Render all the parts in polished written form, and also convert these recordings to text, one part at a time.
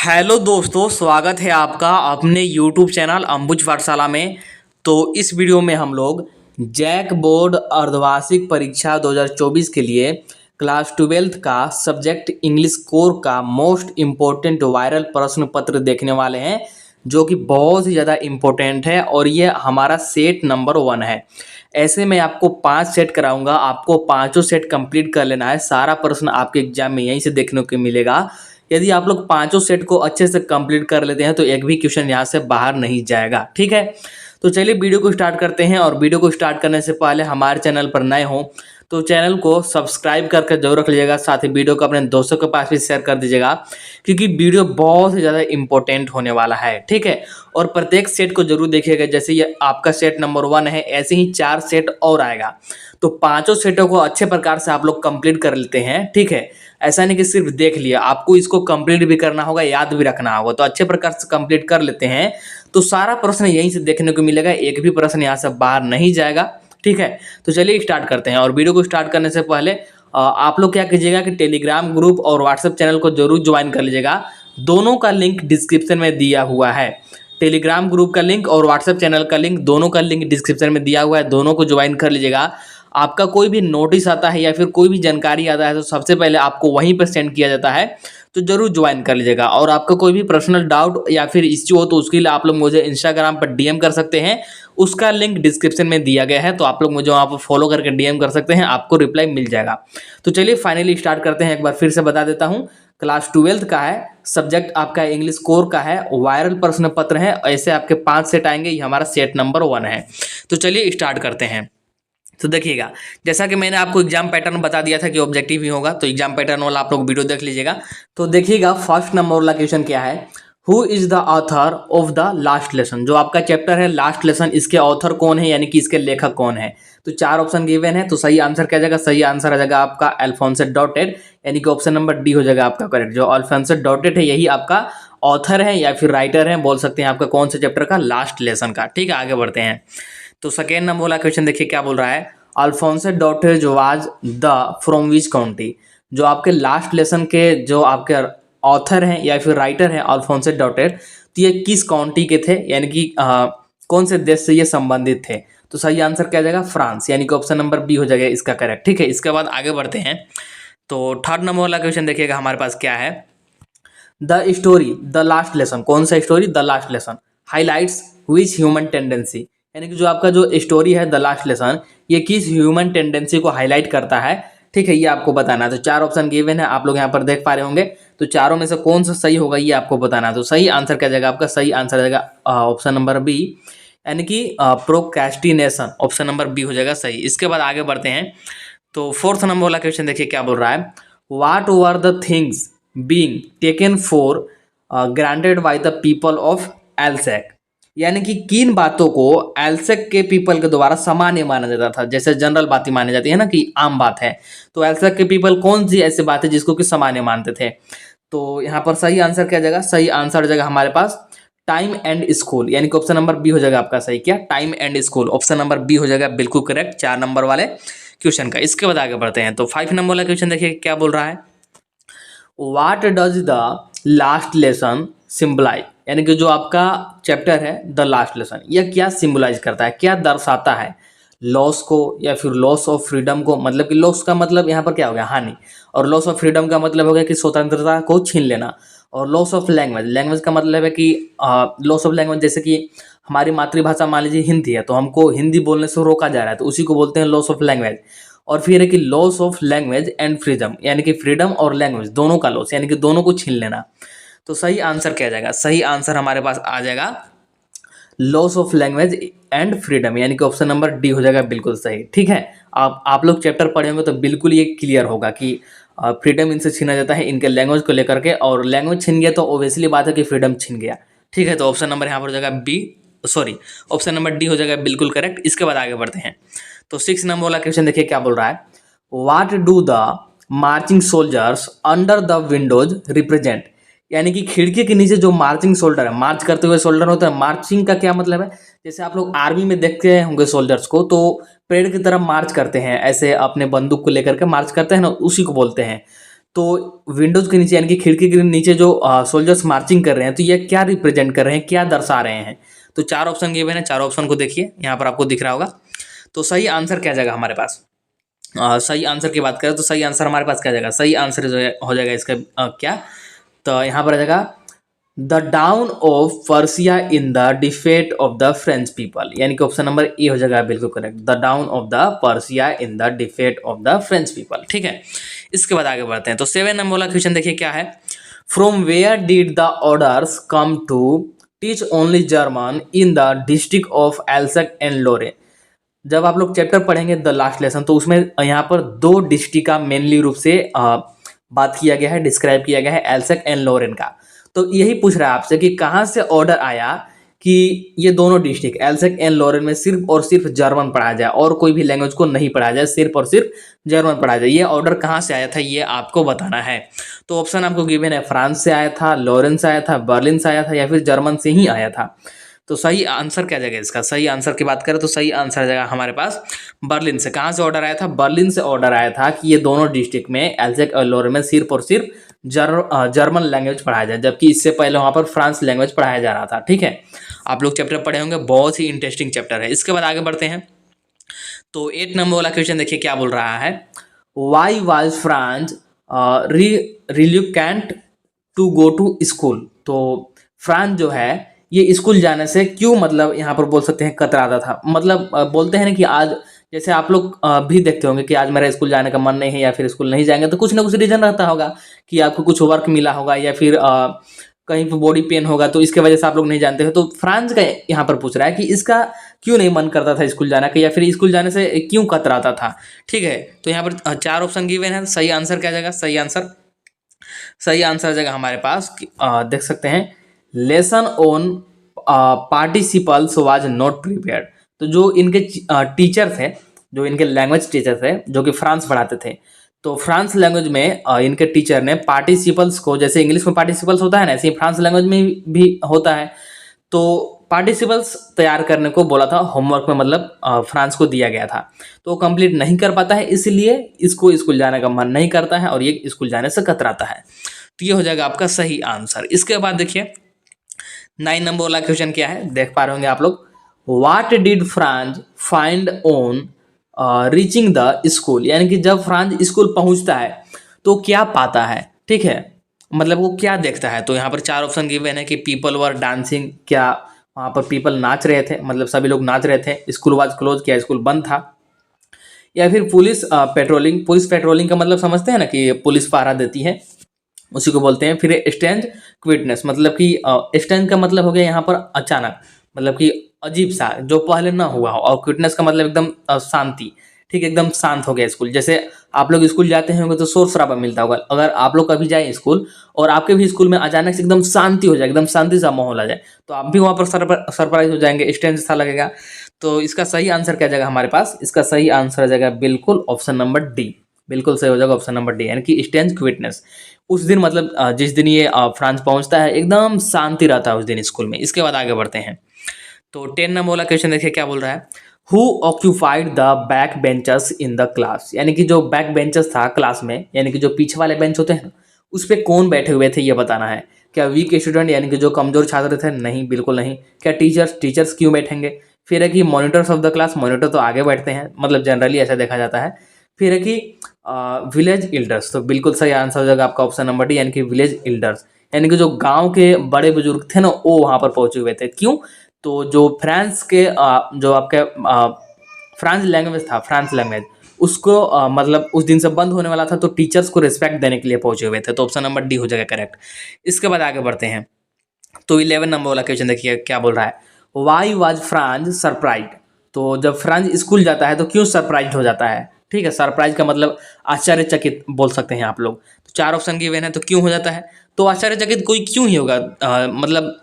Hello दोस्तों, स्वागत है आपका अपने यूट्यूब चैनल अंबुज पाठशाला में। तो इस वीडियो में हम लोग जैक बोर्ड अर्धवार्षिक परीक्षा 2024 के लिए क्लास 12th का सब्जेक्ट इंग्लिश कोर का मोस्ट इम्पोर्टेंट वायरल प्रश्न पत्र देखने वाले हैं, जो कि बहुत ही ज़्यादा इम्पोर्टेंट है और ये हमारा सेट नंबर 1 है। ऐसे में आपको 5 सेट कराऊंगा, आपको पाँचों सेट कंप्लीट कर लेना है। सारा प्रश्न आपके एग्जाम में यहीं से देखने को मिलेगा। यदि आप लोग पांचों सेट को अच्छे से कंप्लीट कर लेते हैं तो एक भी क्वेश्चन यहाँ से बाहर नहीं जाएगा। ठीक है, तो चलिए वीडियो को स्टार्ट करते हैं। और वीडियो को स्टार्ट करने से पहले हमारे चैनल पर नए हो तो चैनल को सब्सक्राइब करके जरूर रख लीजिएगा। साथ ही वीडियो को अपने दोस्तों के पास भी शेयर कर दीजिएगा, क्योंकि वीडियो बहुत ही ज़्यादा इंपॉर्टेंट होने वाला है। ठीक है, और प्रत्येक सेट को जरूर देखिएगा। जैसे ये आपका सेट नंबर 1 है, ऐसे ही 4 सेट और आएगा। तो पांचों सेटों को अच्छे प्रकार से आप लोग कंप्लीट कर लेते हैं। ठीक है, ऐसा नहीं कि सिर्फ देख लिया, आपको इसको कंप्लीट भी करना होगा, याद भी रखना होगा। तो अच्छे प्रकार से कंप्लीट कर लेते हैं तो सारा प्रश्न यहीं से देखने को मिलेगा, एक भी प्रश्न यहाँ से बाहर नहीं जाएगा। ठीक है, तो चलिए स्टार्ट करते हैं। और वीडियो को स्टार्ट करने से पहले आप लोग क्या कीजिएगा कि टेलीग्राम ग्रुप और व्हाट्सएप चैनल को जरूर ज्वाइन कर लीजिएगा। दोनों का लिंक डिस्क्रिप्शन में दिया हुआ है। टेलीग्राम ग्रुप का लिंक और व्हाट्सएप चैनल का लिंक, दोनों का लिंक डिस्क्रिप्शन में दिया हुआ है। दोनों को ज्वाइन कर लीजिएगा। आपका कोई भी नोटिस आता है या फिर कोई भी जानकारी आता है तो सबसे पहले आपको वहीं पर सेंड किया जाता है, तो जरूर ज्वाइन कर लीजिएगा। और आपका कोई भी पर्सनल डाउट या फिर इश्यू हो तो उसके लिए आप लोग मुझे इंस्टाग्राम पर डीएम कर सकते हैं। उसका लिंक डिस्क्रिप्शन में दिया गया है, तो आप लोग मुझे वहाँ पर फॉलो करके डीएम कर सकते हैं, आपको रिप्लाई मिल जाएगा। तो चलिए फाइनली स्टार्ट करते हैं। एक बार फिर से बता देता हूँ, क्लास 12th का है, सब्जेक्ट आपका इंग्लिश कोर का है, वायरल प्रश्न पत्र है। ऐसे आपके 5 सेट आएंगे, ये हमारा सेट नंबर 1 है। तो चलिए स्टार्ट करते हैं। तो देखिएगा, जैसा कि मैंने आपको एग्जाम पैटर्न बता दिया था कि ऑब्जेक्टिव ही होगा, तो एग्जाम पैटर्न वाला आप लोग वीडियो देख लीजिएगा। तो देखिएगा फर्स्ट नंबर वाला क्वेश्चन क्या है, who is the author of the last lesson. जो आपका चैप्टर है लास्ट लेसन, इसके ऑथर कौन है, यानी कि इसके लेखक कौन है। तो 4 ऑप्शन गिवन है, तो सही आंसर क्या जाएगा, सही आंसर आ जाएगा आपका अल्फोंसो डॉटेट, यानी कि ऑप्शन नंबर डी हो जाएगा आपका करेक्ट। जो अल्फोंसो डॉटेट है यही आपका ऑथर है या फिर राइटर है, बोल सकते हैं आपका कौन से चैप्टर का, लास्ट लेसन का। ठीक है, आगे बढ़ते हैं। तो सेकेंड नंबर वाला क्वेश्चन देखिए क्या बोल रहा है, Alphonse Daudet was the from which county. जो आपके लास्ट लेसन के जो आपके ऑथर हैं या फिर राइटर हैं अल्फोंसो डॉटेट, तो ये किस काउंटी के थे, यानी कि कौन से देश से ये संबंधित थे। तो सही आंसर क्या जाएगा, फ्रांस, यानी कि ऑप्शन नंबर बी हो जाएगा इसका करेक्ट। ठीक है, इसके बाद आगे बढ़ते हैं। तो थर्ड नंबर वाला क्वेश्चन देखिएगा हमारे पास क्या है, the story the last lesson. कौन सा story, the last lesson highlights which human tendency, यानी कि जो आपका जो स्टोरी है द लास्ट लेसन, ये किस ह्यूमन टेंडेंसी को हाईलाइट करता है। ठीक है, ये आपको बताना है। तो 4 ऑप्शन गिवन है, आप लोग यहाँ पर देख पा रहे होंगे। तो चारों में से कौन सा सही होगा ये आपको बताना है। तो सही आंसर क्या जाएगा आपका, सही आंसर जाएगा ऑप्शन नंबर बी, यानी कि प्रोक्रेस्टिनेशन, ऑप्शन नंबर बी हो जाएगा सही। इसके बाद आगे बढ़ते हैं। तो फोर्थ नंबर वाला क्वेश्चन देखिए क्या बोल रहा है, what were the things being taken for granted by the people of Alsace, यानी कि किन बातों को एल्सेक के पीपल के द्वारा सामान्य माना जाता था। जैसे जनरल बातें मानी जाती है ना कि आम बात है, तो एल्सेक के पीपल कौन सी ऐसी बात है जिसको कि सामान्य मानते थे। तो यहाँ पर सही आंसर क्या जाएगा, सही आंसर हो जाएगा हमारे पास टाइम एंड स्कूल, यानी कि ऑप्शन नंबर बी हो जाएगा आपका सही। क्या, time and school, option number B हो जाएगा बिल्कुल करेक्ट 4 नंबर वाले क्वेश्चन का। इसके बाद आगे बढ़ते हैं। तो 5 नंबर वाला क्वेश्चन देखिए क्या बोल रहा है, what does the last lesson symbolise, यानी कि जो आपका चैप्टर है द लास्ट लेसन, यह क्या सिंबलाइज करता है, क्या दर्शाता है। लॉस को या फिर लॉस ऑफ फ्रीडम को, मतलब कि लॉस का मतलब यहाँ पर क्या हो गया, हानि, और लॉस ऑफ फ्रीडम का मतलब हो गया कि स्वतंत्रता को छीन लेना। और लॉस ऑफ लैंग्वेज, लैंग्वेज का मतलब है कि लॉस ऑफ लैंग्वेज, जैसे कि हमारी मातृभाषा मान लीजिए हिंदी है, तो हमको हिंदी बोलने से रोका जा रहा है, तो उसी को बोलते हैं लॉस ऑफ लैंग्वेज। और फिर है कि loss of language and freedom, यानी कि फ्रीडम और लैंग्वेज दोनों का लॉस, यानी कि दोनों को छीन लेना। तो सही आंसर क्या जाएगा, सही आंसर हमारे पास आ जाएगा loss of language and freedom, यानी कि ऑप्शन नंबर डी हो जाएगा बिल्कुल सही। ठीक है, आप लोग चैप्टर पढ़े होंगे तो बिल्कुल ये क्लियर होगा कि फ्रीडम इनसे छीना जाता है इनके लैंग्वेज को लेकर के, और लैंग्वेज छीन गया तो ऑब्वियसली बात है कि फ्रीडम छीन गया। ठीक है, तो ऑप्शन नंबर यहाँ पर हो जाएगा B, sorry option number D हो जाएगा बिल्कुल करेक्ट। इसके बाद आगे बढ़ते हैं। तो 6 नंबर वाला क्वेश्चन देखिए क्या बोल रहा है, what do the marching soldiers under the Windows represent, यानी कि खिड़की के नीचे जो मार्चिंग सोल्डर है, मार्च करते हुए सोल्डर होता है। मार्चिंग का क्या मतलब है, जैसे आप लोग आर्मी में देखते होंगे सोल्जर्स को, तो पेड़ की तरफ मार्च करते हैं, ऐसे अपने बंदूक को लेकर के मार्च करते हैं ना, उसी को बोलते हैं। तो विंडोज के नीचे यानी कि खिड़की के नीचे जो सोल्जर्स मार्चिंग कर रहे हैं, तो ये क्या रिप्रेजेंट कर रहे हैं, क्या दर्शा रहे हैं। तो 4 ऑप्शन गिवन है, 4 ऑप्शन को देखिए, यहाँ पर आपको दिख रहा होगा। तो सही आंसर क्या जाएगा हमारे पास? सही आंसर की बात करें तो सही आंसर हमारे पास क्या जाएगा? सही आंसर जो है हो जाएगा इसका क्या, तो यहाँ पर आ जाएगा the down of Persia in the defeat of the French people, यानी कि ऑप्शन नंबर ए हो जाएगा बिल्कुल correct, the down of the Persia in the defeat of the French people. ठीक है, इसके बाद आगे बढ़ते हैं। तो 7 नंबर वाला क्वेश्चन देखिए क्या है, from where did the orders come to teach only German in the district of Alsace and Lorraine. जब आप लोग चैप्टर पढ़ेंगे द लास्ट लेसन, तो उसमें यहाँ पर 2 डिस्ट्रिक्ट का मेनली रूप से बात किया गया है, डिस्क्राइब किया गया है, एल्सक एंड लोरेन का। तो यही पूछ रहा है आपसे कि कहाँ से ऑर्डर आया कि ये दोनों डिस्ट्रिक्ट एल्सक एंड लोरेन में सिर्फ और सिर्फ जर्मन पढ़ाया जाए और कोई भी लैंग्वेज को नहीं पढ़ाया जाए, सिर्फ और सिर्फ जर्मन पढ़ाया जाए। ये ऑर्डर कहाँ से आया था ये आपको बताना है। तो ऑप्शन आपको गिवन है, फ्रांस से आया था, लोरेन से आया था, बर्लिन से आया था, या फिर जर्मन से ही आया था। तो सही आंसर क्या जाएगा इसका? सही आंसर की बात करें तो सही आंसर आ जाएगा हमारे पास बर्लिन से। कहाँ से ऑर्डर आया था? बर्लिन से ऑर्डर आया था कि ये दोनों डिस्ट्रिक्ट में एल्सेक और लोरेन में सिर्फ और सिर्फ जर्मन लैंग्वेज पढ़ाया जाए, जबकि इससे पहले वहाँ पर फ्रांस लैंग्वेज पढ़ाया जा रहा था। ठीक है, आप लोग चैप्टर पढ़े होंगे, बहुत ही इंटरेस्टिंग चैप्टर है। इसके बाद आगे बढ़ते हैं। तो 8 नंबर वाला क्वेश्चन देखिए क्या बोल रहा है, why was France reluctant to go to school. तो फ्रांस जो है ये स्कूल जाने से क्यों, मतलब यहाँ पर बोल सकते हैं कतराता था। मतलब बोलते हैं ना कि आज जैसे आप लोग भी देखते होंगे कि आज मेरा स्कूल जाने का मन नहीं है या फिर स्कूल नहीं जाएंगे, तो कुछ ना कुछ रीजन रहता होगा कि आपको कुछ वर्क मिला होगा या फिर कहीं पर बॉडी पेन होगा, तो इसके वजह से आप लोग नहीं जानते हो। तो फ्रांस का यहाँ पर पूछ रहा है कि इसका क्यों नहीं मन करता था स्कूल जाना का, या फिर स्कूल जाने से क्यों कतराता था। ठीक है, तो यहाँ पर 4 ऑप्शन गिवन है। सही आंसर क्या जाएगा? सही आंसर आ जाएगा हमारे पास, देख सकते हैं, lesson on participles was not prepared. तो जो इनके टीचर थे, जो इनके लैंग्वेज टीचर थे, जो कि फ्रांस पढ़ाते थे, तो फ्रांस लैंग्वेज में इनके टीचर ने पार्टिसिपल्स को, जैसे इंग्लिश में पार्टिसिपल्स होता है ना, ऐसे ही फ्रांस लैंग्वेज में भी होता है, तो पार्टिसिपल्स तैयार करने को बोला था होमवर्क में, मतलब फ्रांस को दिया गया था। तो कंप्लीट नहीं कर पाता है, इसलिए इसको स्कूल जाने का मन नहीं करता है और ये स्कूल जाने से कतराता है। तो ये हो जाएगा आपका सही आंसर। इसके बाद देखिए 9 नंबर वाला क्वेश्चन क्या है, देख पा रहे होंगे आप लोग, what did France find on reaching the school. यानी कि जब फ्रांस स्कूल पहुंचता है तो क्या पाता है। ठीक है, मतलब वो क्या देखता है। तो यहाँ पर 4 ऑप्शन गिवन है कि पीपल वर डांसिंग, क्या वहाँ पर पीपल नाच रहे थे, मतलब सभी लोग नाच रहे थे, स्कूल वाज क्लोज, क्या स्कूल बंद था, या फिर पुलिस पेट्रोलिंग। पुलिस पेट्रोलिंग का मतलब समझते हैं ना कि पुलिस पहरा देती है, उसी को बोलते हैं। फिर स्ट्रेंज क्विटनेस, मतलब कि स्ट्रेंज का मतलब हो गया यहाँ पर अचानक, मतलब कि अजीब सा, जो पहले ना हुआ हो, और क्विटनेस का मतलब एकदम शांति। ठीक है, एकदम शांत हो गया स्कूल। जैसे आप लोग स्कूल जाते होंगे तो शोर शराबा मिलता होगा, अगर आप लोग कभी जाए स्कूल और आपके भी स्कूल में अचानक से एकदम शांति हो जाए, एकदम शांति सा माहौल आ जाए, तो आप भी वहाँ पर सरप्राइज हो जाएंगे, स्ट्रेंज सा लगेगा। तो इसका सही आंसर क्या जाएगा हमारे पास? इसका सही आंसर आ जाएगा बिल्कुल ऑप्शन नंबर डी, बिल्कुल सही हो जाएगा ऑप्शन नंबर डी, यानी कि स्ट्रेंज क्विटनेस। उस दिन मतलब जिस दिन ये फ्रांस पहुंचता है एकदम शांति रहता है उस दिन स्कूल में। इसके बाद आगे बढ़ते हैं। तो 10 नंबर वाला क्वेश्चन देखिए क्या बोल रहा है, who occupied the back benchers in the class. यानी कि जो बैक बेंचर्स था क्लास में, यानी कि जो पीछे वाले बेंच होते हैं, उस पर कौन बैठे हुए थे ये बताना है। क्या वीक स्टूडेंट, यानी कि जो कमजोर छात्र थे? नहीं, बिल्कुल नहीं। क्या टीचर्स क्यों बैठेंगे? फिर है कि monitors of the class, monitor तो आगे बैठते हैं, मतलब जनरली ऐसा देखा जाता है। फिर है कि विलेज एल्डर्स, तो बिल्कुल सही आंसर हो जाएगा आपका ऑप्शन नंबर डी, यानी कि विलेज एल्डर्स, यानी कि जो गांव के बड़े बुजुर्ग थे ना, वो वहां पर पहुंचे हुए थे। क्यों? तो जो फ्रांस के जो आपके फ्रांस लैंग्वेज था, फ्रांस लैंग्वेज, उसको मतलब उस दिन से बंद होने वाला था, तो टीचर्स को रिस्पेक्ट देने के लिए पहुंचे हुए थे। तो ऑप्शन नंबर डी हो जाएगा करेक्ट। इसके बाद आगे बढ़ते हैं। तो 11 नंबर वाला क्वेश्चन देखिए क्या बोल रहा है, वाई वाज फ्रांस सरप्राइज। तो जब फ्रांस स्कूल जाता है तो क्यों सरप्राइज हो जाता है। ठीक है, सरप्राइज का मतलब आश्चर्यचकित बोल सकते हैं आप लोग। तो 4 ऑप्शन गिवन है, तो क्यों हो जाता है। तो आश्चर्यचकित कोई क्यों ही होगा, मतलब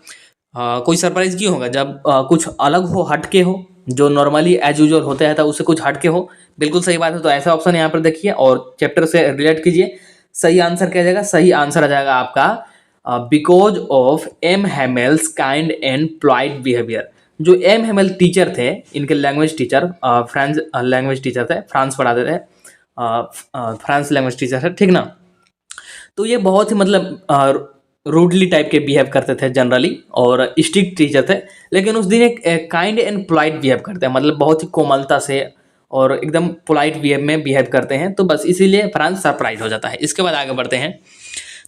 कोई सरप्राइज क्यों होगा जब कुछ अलग हो, हटके हो, जो नॉर्मली एज यूजुअल होता है, तो उससे कुछ हटके हो। बिल्कुल सही बात है। तो ऐसा ऑप्शन यहाँ पर देखिए और चैप्टर से रिलेट कीजिए। सही आंसर क्या जाएगा? सही आंसर आ जाएगा आपका because of M Hamel's kind and polite behaviour. जो एम हेमेल टीचर थे, इनके language teacher, France language teacher थे, फ्रांस पढ़ाते थे, फ्रांस लैंग्वेज टीचर थे, ठीक ना। तो ये बहुत ही मतलब रूडली टाइप के बिहेव करते थे जनरली, और स्ट्रिक्ट टीचर थे। लेकिन उस दिन एक काइंड एंड पोलाइट बिहेव करते हैं, मतलब बहुत ही कोमलता से और एकदम पोलाइट बिहेव में बिहेव करते हैं। तो बस इसीलिए फ्रांस सरप्राइज हो जाता है। इसके बाद आगे बढ़ते हैं।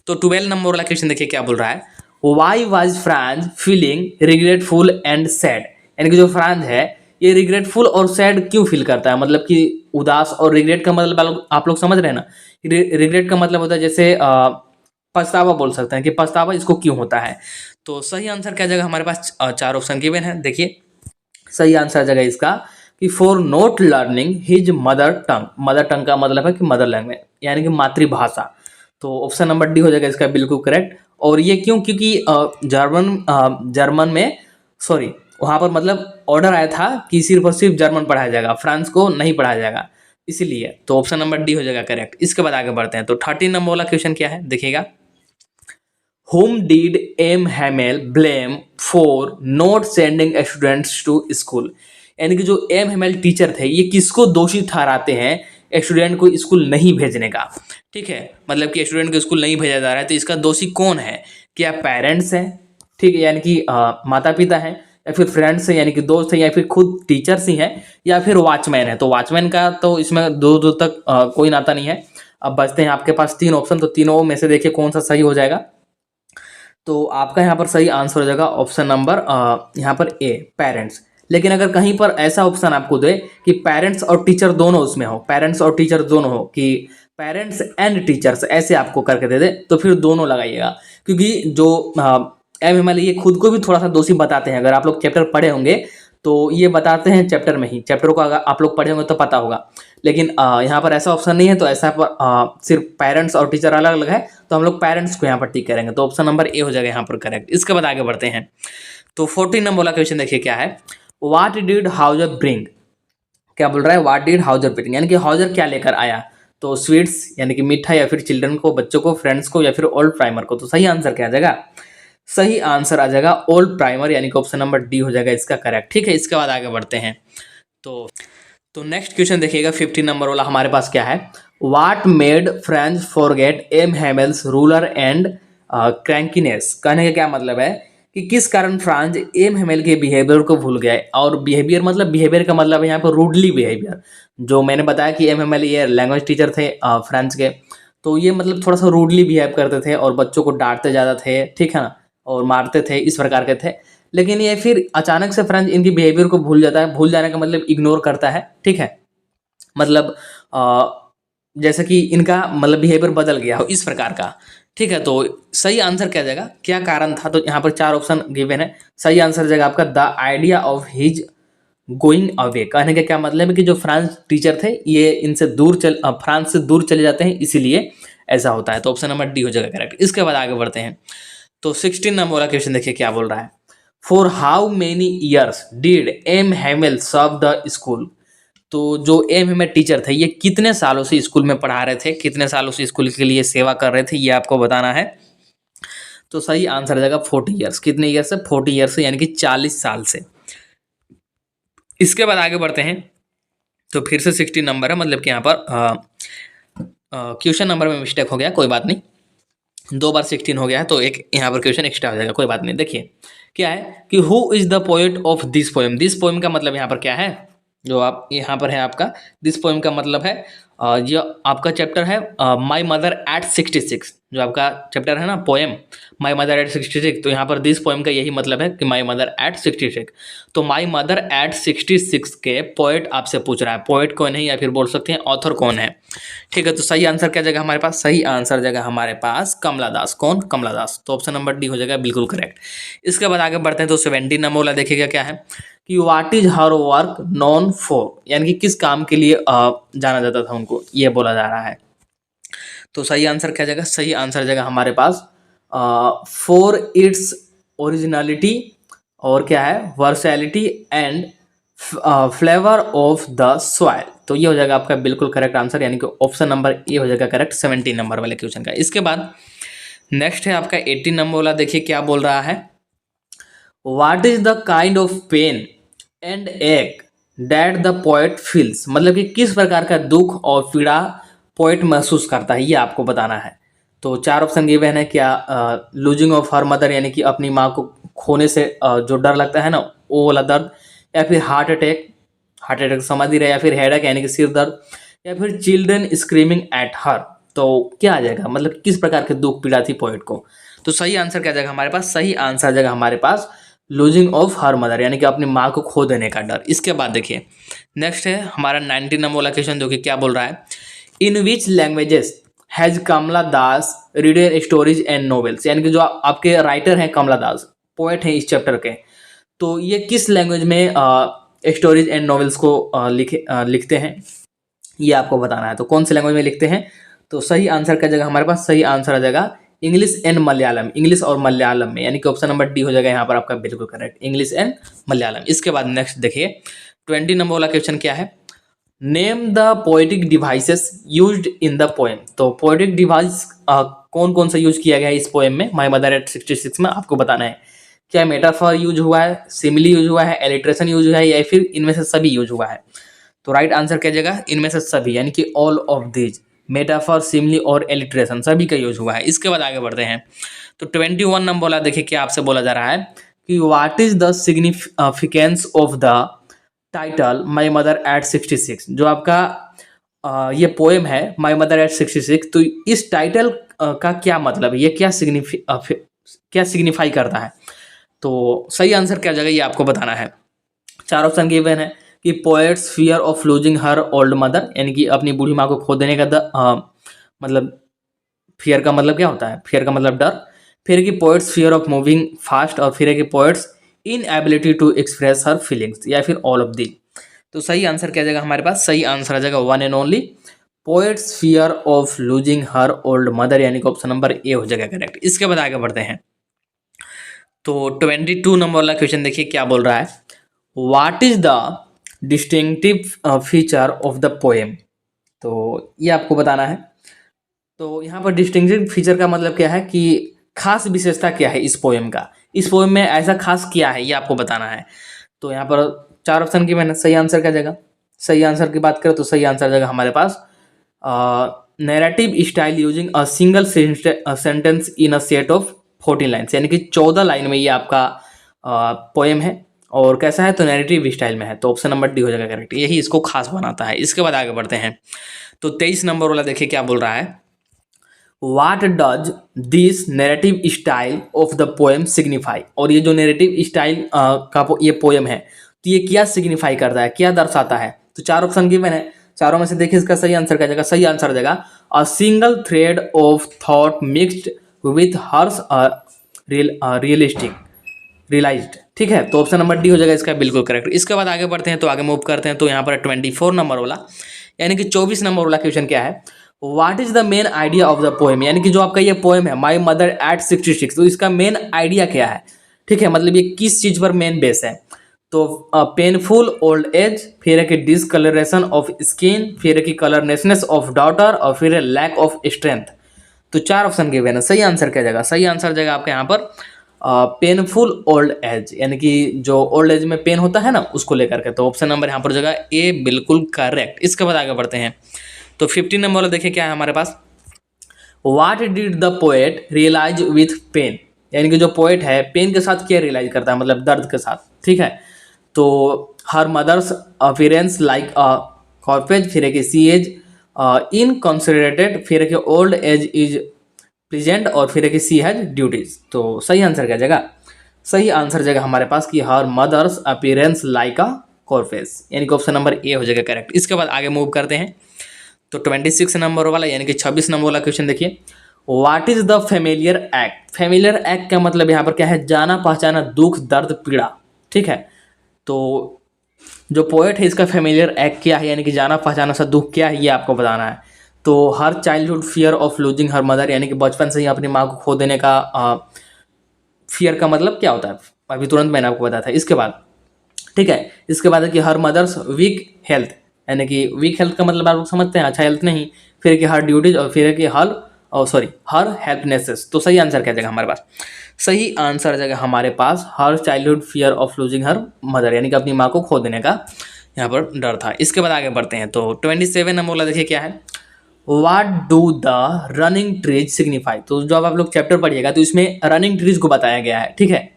तो 12 नंबर वाला क्वेश्चन देखिए क्या बोल रहा है। Why was France feeling regretful and sad, यानी कि जो फ्रांस है ये रिग्रेटफुल और सैड क्यों फील करता है, मतलब कि उदास और रिग्रेट का मतलब आप लोग समझ रहे हैं ना। रिग्रेट का मतलब होता है जैसे पछतावा बोल सकते हैं कि पछतावा इसको क्यों होता है। तो सही आंसर क्या जगह हमारे पास 4 ऑप्शन गिवन है। देखिए सही आंसर जगह इसका कि for not learning his mother tongue. Mother tongue का मतलब है कि मदर लैंग्वेज, यानी कि मातृभाषा। तो ऑप्शन नंबर डी हो जाएगा इसका बिल्कुल करेक्ट। और ये क्यों, क्योंकि जर्मन में, सॉरी, वहाँ पर मतलब ऑर्डर आया था कि सिर्फ और सिर्फ जर्मन पढ़ाया जाएगा, फ्रांस को नहीं पढ़ाया जाएगा, इसीलिए। तो ऑप्शन नंबर डी हो जाएगा करेक्ट। इसके बाद आगे बढ़ते हैं। तो 13 नंबर वाला क्वेश्चन क्या है देखिएगा। Whom did M. Hamel blame for not sending students to school? यानी कि जो एम हेमल टीचर थे ये किसको दोषी ठहराते हैं स्टूडेंट को स्कूल नहीं भेजने का। ठीक है, मतलब कि स्टूडेंट को स्कूल नहीं भेजा जा रहा है, तो इसका दोषी कौन है? क्या पेरेंट्स हैं, ठीक है, यानी कि माता पिता हैं, या फिर फ्रेंड्स हैं यानी कि दोस्त हैं, या फिर खुद टीचर्स ही हैं, या फिर वॉचमैन है। तो वॉचमैन का तो इसमें दूर दूर तक कोई नाता नहीं है। अब बचते हैं आपके पास 3 ऑप्शन, तो तीनों में से देखिए कौन सा सही हो जाएगा। तो आपका यहाँ पर सही आंसर हो जाएगा ऑप्शन नंबर यहाँ पर ए, पेरेंट्स। लेकिन अगर कहीं पर ऐसा ऑप्शन आपको दे कि पेरेंट्स और टीचर दोनों उसमें हो, पेरेंट्स और टीचर दोनों हो, कि पेरेंट्स एंड टीचर्स ऐसे आपको करके दे दे, तो फिर दोनों लगाइएगा। क्योंकि जो एम एम एल ये खुद को भी थोड़ा सा दोषी बताते हैं। अगर आप लोग चैप्टर पढ़े होंगे तो ये बताते हैं चैप्टर में ही, चैप्टर को अगर आप लोग पढ़े होंगे तो पता होगा। लेकिन यहाँ पर ऐसा ऑप्शन नहीं है, तो ऐसा पर सिर्फ पेरेंट्स और टीचर अलग अलग है, तो हम लोग पेरेंट्स को यहाँ पर टिक करेंगे। तो ऑप्शन नंबर ए हो जाएगा यहाँ पर करेक्ट। इसके बाद आगे बढ़ते हैं। तो 14 नंबर वाला क्वेश्चन देखिए क्या है। What did Houser bring? क्या बोल रहा है, व्हाट डिड हाउजर ब्रिंग, यानी कि हाउजर क्या लेकर आया। तो स्वीट्स यानी कि मीठा, या फिर चिल्ड्रन को, बच्चों को, फ्रेंड्स को, या फिर ओल्ड प्राइमर को। तो सही आंसर क्या आ जाएगा? सही आंसर आ जाएगा ओल्ड प्राइमर, यानी कि ऑप्शन नंबर डी हो जाएगा इसका करेक्ट। ठीक है, इसके बाद आगे बढ़ते हैं। तो नेक्स्ट क्वेश्चन देखिएगा 15 नंबर वाला हमारे पास क्या है। What made French forget M Hamel's ruler and crankiness? कहने का क्या मतलब है कि किस कारण फ्रांस एम हेमेल के बिहेवियर को भूल गया। और बिहेवियर मतलब, बिहेवियर का मतलब है यहाँ पर रूडली बिहेवियर। जो मैंने बताया कि एम हेमेल ये लैंग्वेज टीचर थे फ्रेंच के, तो ये मतलब थोड़ा सा रूडली बिहेव करते थे और बच्चों को डांटते ज़्यादा थे, ठीक है ना, और मारते थे, इस प्रकार के थे। लेकिन ये फिर अचानक से फ्रेंच इनकी बिहेवियर को भूल जाता है। भूल जाने का मतलब इग्नोर करता है, ठीक है, मतलब जैसे कि इनका मतलब बिहेवियर बदल गया हो, इस प्रकार का। ठीक है, तो सही आंसर क्या जाएगा, क्या कारण था? तो यहाँ पर 4 ऑप्शन गिवन है। सही आंसर जाएगा आपका the idea of his going away. कहने का क्या मतलब है कि जो फ्रांस टीचर थे ये इनसे दूर फ्रांस से दूर चले जाते हैं, इसीलिए ऐसा होता है। तो ऑप्शन नंबर डी हो जाएगा करेक्ट। इसके बाद आगे बढ़ते हैं। तो 16 नंबर वाला क्वेश्चन देखिए क्या बोल रहा है। For how many years did M Hemel serve the school? तो जो एम हेमेल टीचर थे ये कितने सालों से स्कूल में पढ़ा रहे थे, कितने सालों से स्कूल के लिए सेवा कर रहे थे, ये आपको बताना है। तो सही आंसर आ जाएगा 40 ईयर्स। कितने ईयर से? 40 ईयर्स से, यानी कि 40 साल से। इसके बाद आगे बढ़ते हैं। तो फिर से 16 नंबर है, मतलब कि यहाँ पर क्वेश्चन नंबर में मिस्टेक हो गया, कोई बात नहीं। 2 बार 16 हो गया है, तो एक यहाँ पर क्वेश्चन एक्स्ट्रा हो जाएगा, कोई बात नहीं। देखिए क्या है कि who is the poet of this poem? This poem का मतलब यहाँ पर क्या है, जो आप यहाँ पर है आपका दिस पोएम का मतलब है ये आपका चैप्टर है माई मदर एट 66। जो आपका चैप्टर है ना पोएम माई मदर एट 66, तो यहाँ पर दिस पोएम का यही मतलब है कि माई मदर एट 66। तो माई मदर एट 66 के पोएट आपसे पूछ रहा है। पोएट कौन है, या फिर बोल सकते हैं ऑथर कौन है। ठीक है, तो सही आंसर क्या जगह हमारे पास? सही आंसर जगह हमारे पास कमला दास। कौन? कमला दास। तो ऑप्शन नंबर डी हो जाएगा बिल्कुल करेक्ट। इसके बाद आगे बढ़ते हैं। तो 17 नंबर वाला देखिएगा क्या है कि what is her work non for, यानी कि किस काम के लिए जाना जाता था उनको, ये बोला जा रहा है। तो सही आंसर क्या जाएगा? सही आंसर जाएगा हमारे पास फॉर इट्स ओरिजिनलिटी, और क्या है, versatility and flavour of the soil. तो ये हो जाएगा आपका बिल्कुल करेक्ट आंसर, यानी कि ऑप्शन नंबर ए हो जाएगा करेक्ट 17 नंबर वाले क्वेश्चन का। इसके बाद नेक्स्ट है आपका 18 नंबर वाला। देखिए क्या बोल रहा है। What is the kind of pain and ache that the poet feels? मतलब कि किस प्रकार का दुख और पीड़ा पोएट महसूस करता है, ये आपको बताना है। तो चार ऑप्शन गिवन है क्या, लूजिंग ऑफ हर मदर यानी कि अपनी माँ को खोने से जो डर लगता है ना वो वाला दर्द, या फिर हार्ट अटैक समझ ही रहे, या फिर हेडेक यानी कि सिर दर्द, या फिर चिल्ड्रन स्क्रीमिंग एट हर। तो क्या आ जाएगा, मतलब किस प्रकार के दुख पीड़ा थी पोएट को। तो सही आंसर क्या जाएगा हमारे पास, सही आंसर आ जाएगा हमारे पास लूजिंग ऑफ हर मदर यानी कि अपनी माँ को खो देने का डर। इसके बाद देखिए नेक्स्ट है हमारा 19 नंबर वाला क्वेश्चन, जो कि क्या बोल रहा है, in which languages has Kamala Das reader stories and novels, यानी कि जो आपके राइटर हैं कमला दास, पोएट हैं इस चैप्टर के, तो ये किस लैंग्वेज में स्टोरीज एंड नॉवेल्स को लिखते हैं, ये आपको बताना है। तो कौन से लैंग्वेज में लिखते हैं, तो सही आंसर क्या जाएगा हमारे पास, सही आंसर आ जाएगा इंग्लिश एंड मलयालम, इंग्लिश और मलयालम में, यानी कि ऑप्शन नंबर डी हो जाएगा यहाँ पर आपका बिल्कुल करेक्ट, इंग्लिश एंड मलयालम। इसके बाद नेक्स्ट देखिए 20 नंबर वाला क्वेश्चन क्या है, name the poetic devices used in the poem. तो पोएटिक डिवाइस कौन कौन सा यूज किया गया है इस पोएम में, माय मदर एट 66 में, आपको बताना है। क्या मेटाफर यूज हुआ है, सिमिली यूज हुआ है, एलिट्रेशन यूज हुआ है, या फिर इनमें से सभी यूज हुआ है। तो राइट आंसर क्या जाएगा, इनमें से सभी, यानी कि all of these, metaphor simile और एलिट्रेशन सभी का यूज हुआ है। इसके बाद आगे बढ़ते हैं तो 21 नंबर वाला देखिए क्या आपसे बोला जा रहा है कि what is the significance of the title my mother eight 66। जो आपका ये पोएम है माय मदर एट 66, तो इस टाइटल का क्या मतलब है, ये क्या सिग्निफाई करता है। तो सही आंसर क्या जाएगा ये आपको बताना है। चार ऑप्शन गिवन है कि poet's fear of losing her old mother, यानी कि अपनी बूढ़ी माँ को खो देने का मतलब फियर का मतलब क्या होता है, फियर का मतलब डर। फिर कि poet's fear of moving fast, और फिर है कि poet's inability to express her feelings, या फिर ऑल ऑफ दी। तो सही आंसर क्या जाएगा हमारे पास, सही आंसर आ जाएगा one and only poets fear of losing her old mother, यानी कि ऑप्शन नंबर ए हो जाएगा करेक्ट। इसके बाद आगे बढ़ते हैं तो 22 नंबर वाला क्वेश्चन देखिए क्या बोल रहा है, what is the distinctive feature of the poem. तो ये आपको बताना है। तो यहाँ पर डिस्टिंक्टिव फीचर का मतलब क्या है कि खास विशेषता क्या है इस पोएम का, इस पोएम में ऐसा खास क्या है ये आपको बताना है। तो यहाँ पर चार ऑप्शन की मैंने, सही आंसर क्या जाएगा, सही आंसर की बात करें तो सही आंसर जाएगा हमारे पास narrative style using a single sentence in a set of 14 lines, यानी कि 14 लाइन में ये आपका पोएम है, और कैसा है तो नैरेटिव स्टाइल में है। तो ऑप्शन नंबर डी हो जाएगा करेक्ट, यही इसको खास बनाता है। इसके बाद आगे बढ़ते हैं तो 23 नंबर वाला देखिए क्या बोल रहा है, What does this narrative style of the poem signify। और ये जो नैरेटिव स्टाइल का ये पोएम है तो ये क्या सिग्निफाई करता है, क्या दर्शाता है। तो चार ऑप्शन गिवन है, चारों में से देखिए इसका सही आंसर क्या जाएगा, सही आंसर आ जाएगा a single thread of thought mixed with hers realised. ठीक है, तो ऑप्शन नंबर डी हो जाएगा इसका बिल्कुल करेक्ट। इसके बाद आगे बढ़ते हैं तो आगे मूव करते हैं तो यहाँ पर 24 नंबर वाला यानी कि 24 नंबर वाला क्वेश्चन क्या है, what is the main idea of the poem, यानी कि जो आपका ये पोएम है माय मदर एट 66, तो इसका मेन आइडिया क्या है। ठीक है, मतलब ये किस चीज पर मेन बेस है। तो पेनफुल ओल्ड एज, फिर है कि डिसकलरेशन ऑफ स्किन, फिर है कि कलरनेसनेस ऑफ डॉटर, और फिर है लैक ऑफ स्ट्रेंथ। तो चार ऑप्शन गिवन है, सही आंसर क्या जाएगा, सही आंसर जाएगा आपके यहाँ पर पेनफुल ओल्ड एज, यानी कि जो ओल्ड एज में पेन होता है ना उसको लेकर के। तो ऑप्शन नंबर यहाँ पर जगह ए बिल्कुल करेक्ट। इसके बाद आगे बढ़ते हैं तो 15 नंबर वाला देखिए क्या है हमारे पास, what did the poet realise with pain, यानी कि जो पोएट है पेन के साथ क्या रियलाइज करता है, मतलब दर्द के साथ। ठीक है, तो her mother's appearance like a corpse, फिर है कि सी एज इनकंसिडरेटेड, फिर है कि ओल्ड एज इज प्रेजेंट, और फिर है कि सी हैज ड्यूटीज। तो सही आंसर क्या जाएगा, सही आंसर जाएगा हमारे पास कि her mother's appearance like a corpse, यानी कि ऑप्शन नंबर ए हो जाएगा करेक्ट। इसके बाद आगे मूव करते हैं तो 26 नंबर वाला यानी कि 26 नंबर वाला क्वेश्चन देखिए, what is the familiar act. Familiar act का मतलब यहाँ पर क्या है, जाना पहचाना दुख दर्द पीड़ा। ठीक है, तो जो पोएट है इसका फेमिलियर एक्ट क्या है, यानी कि जाना पहचाना सा दुख क्या है ये आपको बताना है। तो हर childhood fear of losing her mother, यानी कि बचपन से ही अपनी माँ को खो देने का फियर का मतलब क्या होता है, अभी तुरंत मैंने आपको बताया था। इसके बाद ठीक है, इसके बाद है कि हर मदर्स वीक हेल्थ, यानी कि वीक हेल्थ का मतलब आप लोग समझते हैं, अच्छा हेल्थ नहीं, फिर कि हर ड्यूटीज, और फिर कि हर हेल्पनेसेस। तो सही आंसर क्या जाएगा हमारे पास, सही आंसर जाएगा हमारे पास her childhood fear of losing her mother, यानी कि अपनी माँ को खो देने का यहाँ पर डर था। इसके बाद आगे बढ़ते हैं तो 27 नंबर वाला देखिए क्या है, what do the running trees signify. तो जब आप लोग चैप्टर पढ़िएगा तो इसमें रनिंग ट्रीज को बताया गया है, ठीक है।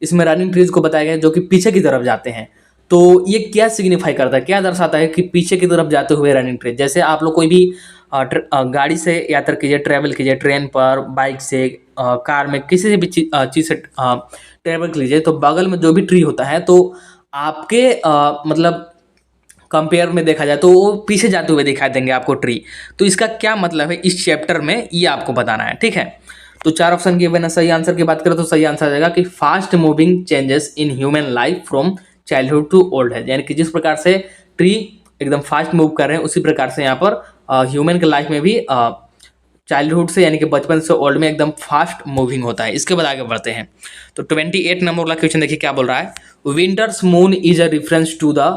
इसमें रनिंग ट्रीज को बताया गया है जो कि पीछे की तरफ जाते हैं। तो ये क्या सिग्निफाई करता है, क्या दर्शाता है कि पीछे की तरफ जाते हुए रनिंग ट्रीज। जैसे आप लोग कोई भी गाड़ी से यात्रा कीजिए, ट्रैवल कीजिए, ट्रेन पर, बाइक से, कार में, किसी से भी चीज़ से ट्रैवल कीजिए, तो बगल में जो भी ट्री होता है तो आपके मतलब कंपेयर में देखा जाए तो वो पीछे जाते हुए दिखाई देंगे आपको ट्री। तो इसका क्या मतलब है इस चैप्टर में, ये आपको बताना है, ठीक है। तो 4 ऑप्शन गिवन है। सही आंसर की बात करें तो सही आंसर आ जाएगा कि fast moving changes in human life from childhood to old age. यानी कि जिस प्रकार से ट्री एकदम फास्ट मूव कर रहे हैं उसी प्रकार से यहाँ पर ह्यूमन के लाइफ में भी चाइल्डहुड से यानी कि बचपन से ओल्ड में एकदम फास्ट मूविंग होता है। इसके बाद आगे बढ़ते हैं। तो 28 नंबर वाला क्वेश्चन देखिए क्या बोल रहा है। Winter's moon is a reference to the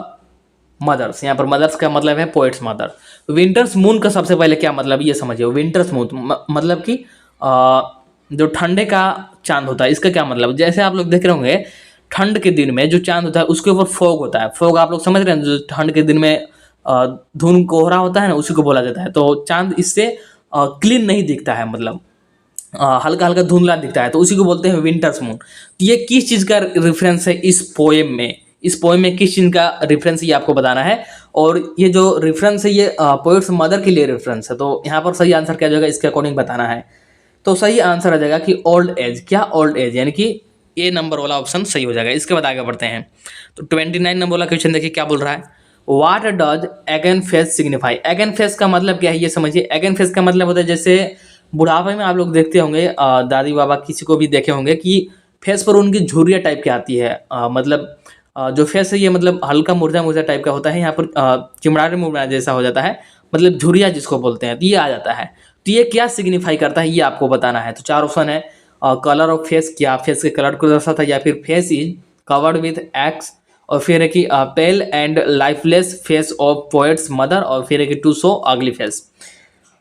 mother's. यहाँ पर मदर्स का मतलब है पोएट्स मदर। विंटर्स मून का सबसे पहले क्या मतलब ये समझिए। विंटर्स मून मतलब कि जो ठंडे का चांद होता है, इसका क्या मतलब। जैसे आप लोग देख रहे होंगे ठंड के दिन में जो चांद होता है उसके ऊपर फॉग होता है। फॉग आप लोग समझ रहे हैं, जो ठंड के दिन में धुंध कोहरा होता है ना, उसी को बोला जाता है। तो चांद इससे क्लीन नहीं दिखता है, मतलब हल्का हल्का धुंधला दिखता है, तो उसी को बोलते हैं विंटर्स मून। तो ये किस चीज़ का रेफरेंस है इस पोएम में, इस पोएम में किस चीज़ का रेफरेंस ये आपको बताना है। और ये जो रेफरेंस है ये पोएट्स मदर के लिए रेफरेंस है। तो यहाँ पर सही आंसर क्या हो जाएगा, इसके अकॉर्डिंग बताना है। तो सही आंसर आ जाएगा कि ओल्ड एज। क्या ओल्ड एज, यानी कि ए नंबर वाला ऑप्शन सही हो जाएगा। इसके बाद आगे बढ़ते हैं। तो 29 नंबर वाला क्वेश्चन देखिए क्या बोल रहा है। What does again face signify. Again face का मतलब क्या है ये समझिए। अगेन फेस का मतलब होता है जैसे बुढ़ापे में आप लोग देखते होंगे, दादी बाबा किसी को भी देखे होंगे कि फेस पर उनकी झुर्रियाँ टाइप की आती है। मतलब जो फेस है ये मतलब हल्का मुरझा मुरझा टाइप का होता है, यहाँ पर चिमड़ारे मुमड़ा जैसा हो जाता है, मतलब झुर्रिया जिसको बोलते हैं, तो ये आ जाता है। तो ये क्या सिग्निफाई करता है ये आपको बताना है। तो 4 ऑप्शन है। कलर ऑफ फेस, क्या फेस के कलर को दर्शाता है, या फिर face is covered with x, और फिर है कि पेल and lifeless face of poet's mother, और फिर है कि टू शो अगली फेस।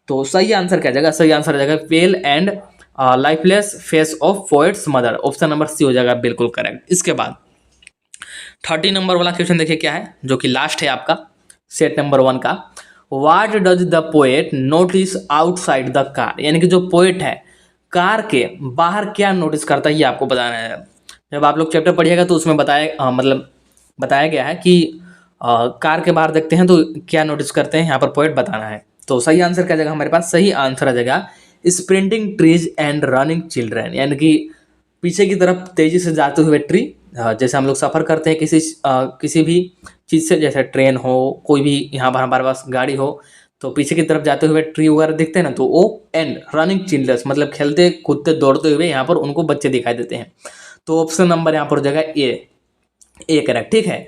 तो सही आंसर क्या जाएगा, सही आंसर आ जाएगा pale and lifeless face of poet's mother. Option number C हो जाएगा बिल्कुल करेक्ट। इसके बाद 30 नंबर वाला क्वेश्चन देखिए क्या है, जो कि लास्ट है आपका सेट नंबर 1 का। What does the poet notice outside the car. यानी कि जो पोएट है कार के बाहर क्या नोटिस करता है ये आपको बताना है। जब आप लोग चैप्टर पढ़िएगा तो उसमें मतलब बताया गया है कि कार के बाहर देखते हैं तो क्या नोटिस करते हैं, यहाँ पर पोएट बताना है। तो सही आंसर क्या जाएगा हमारे पास, सही आंसर आ जाएगा sprinting trees and running children. यानी कि पीछे की तरफ तेजी से जाते हुए ट्री, जैसे हम लोग सफ़र करते हैं किसी भी चीज़ से, जैसे ट्रेन हो, कोई भी यहाँ पर हमारे पास गाड़ी हो, तो पीछे की तरफ जाते हुए ट्री वगैरह दिखते हैं ना, तो वो एंड रनिंग चिल्ड्रंस मतलब खेलते कूदते दौड़ते हुए यहाँ पर उनको बच्चे दिखाई देते हैं। तो ऑप्शन नंबर यहाँ पर हो जाएगा ए करेक्ट, ठीक है।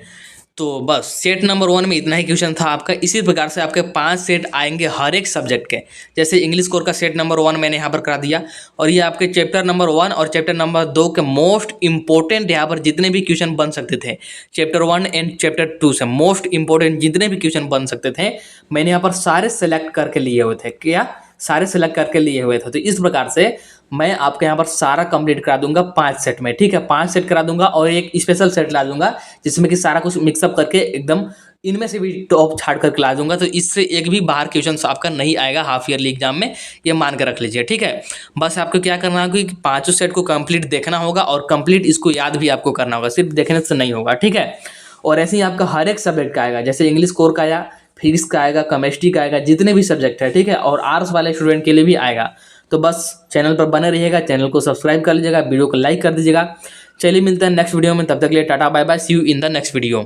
तो बस सेट नंबर 1 में इतना ही क्वेश्चन था आपका। इसी प्रकार से आपके 5 सेट आएंगे हर एक सब्जेक्ट के। जैसे इंग्लिश कोर का सेट नंबर 1 मैंने यहाँ पर करा दिया, और ये आपके चैप्टर नंबर 1 और चैप्टर नंबर 2 के मोस्ट इंपॉर्टेंट यहाँ पर जितने भी क्वेश्चन बन सकते थे, चैप्टर 1 एंड चैप्टर 2 से मोस्ट इंपॉर्टेंट जितने भी क्वेश्चन बन सकते थे मैंने यहाँ पर सारे सेलेक्ट करके लिए हुए थे। क्या सारे सेलेक्ट करके लिए हुए थे। तो इस प्रकार से मैं आपके यहाँ पर सारा कंप्लीट करा दूंगा 5 सेट में, ठीक है। 5 सेट करा दूंगा और एक स्पेशल सेट ला दूंगा जिसमें कि सारा कुछ मिक्सअप करके एकदम इनमें से भी टॉप छाड़ करके ला दूंगा। तो इससे एक भी बाहर क्वेश्चन आपका नहीं आएगा हाफ ईयरली एग्जाम में, ये मान के रख लीजिए, ठीक है। बस आपको क्या करना होगा कि 5 सेट को कंप्लीट देखना होगा और कंप्लीट इसको याद भी आपको करना होगा, सिर्फ देखने से नहीं होगा, ठीक है। और ऐसे ही आपका हर एक सब्जेक्ट का आएगा, जैसे इंग्लिश कोर का आया, फिजिक्स का आएगा, केमिस्ट्री का आएगा, जितने भी सब्जेक्ट है, ठीक है। और आर्ट्स वाले स्टूडेंट के लिए भी आएगा। तो बस चैनल पर बने रहिएगा, चैनल को सब्सक्राइब कर लीजिएगा, वीडियो को लाइक कर दीजिएगा। चलिए मिलते हैं नेक्स्ट वीडियो में, तब तक के लिए tata bye bye, see you in the next video.